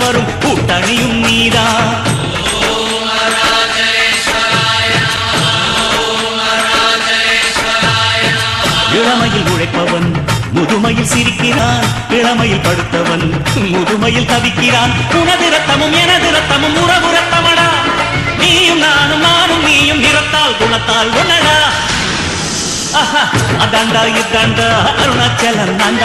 வரும் கூட்டணியும் நீதான். இளமையில் உழைப்பவன் முதுமையில் சிரிக்கிறான், இளமையில் படுத்தவன் முதுமையில் தவிக்கிறான். உனது ரத்தமும் எனது ரத்தமும் உறவு ரத்தமடா, நீயும் நானும் நானும் நீயும் நிறத்தால் குணத்தால் உன்னடா. அதாண்டா இதாண்டா அருணாச்சல